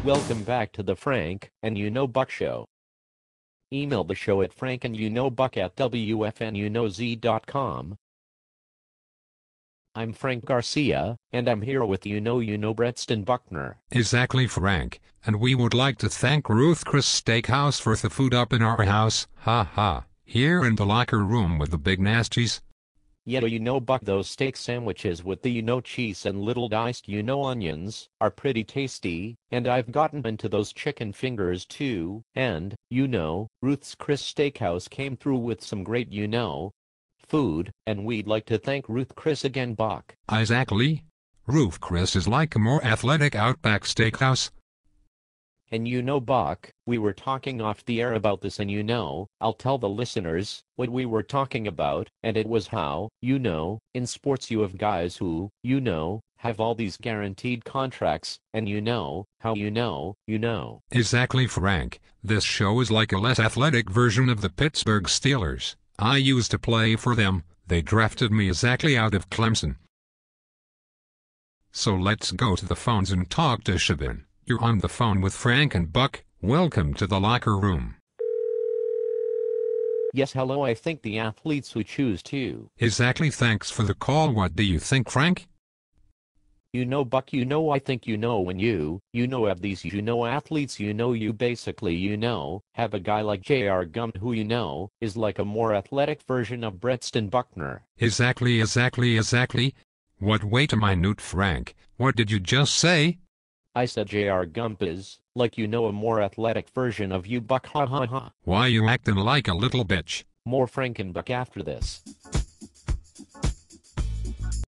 Welcome back to the Frank and Buck Show. Email the show at frankandbuck@wfnunoknow.com. I'm Frank Garcia, and I'm here with Brenston Buckner. Exactly, Frank, and we would like to thank Ruth Chris Steakhouse for the food up in our house, here in the locker room with the big nasties. Yeah, Buck, those steak sandwiches with the cheese and little diced onions are pretty tasty, and I've gotten into those chicken fingers too, and, Ruth's Chris Steakhouse came through with some great food, and we'd like to thank Ruth Chris again, Buck. Exactly. Ruth Chris is like a more athletic Outback Steakhouse. And Buck, we were talking off the air about this, and I'll tell the listeners what we were talking about, and it was how, in sports you have guys who, have all these guaranteed contracts, and how Exactly, Frank. This show is like a less athletic version of the Pittsburgh Steelers. I used to play for them. They drafted me exactly out of Clemson. So let's go to the phones and talk to Shabin. You're on the phone with Frank and Buck. Welcome to the locker room. Yes, hello, I think the athletes who choose to. Exactly, thanks for the call. What do you think, Frank? Buck, I think when you have these athletes, you basically have a guy like J.R. Gump who is like a more athletic version of Brenston Buckner. Exactly. What, wait a minute, Frank, what did you just say? I said J.R. Gump is, like a more athletic version of you, Buck, ha ha ha. Why you acting like a little bitch? More Frank and Buck after this.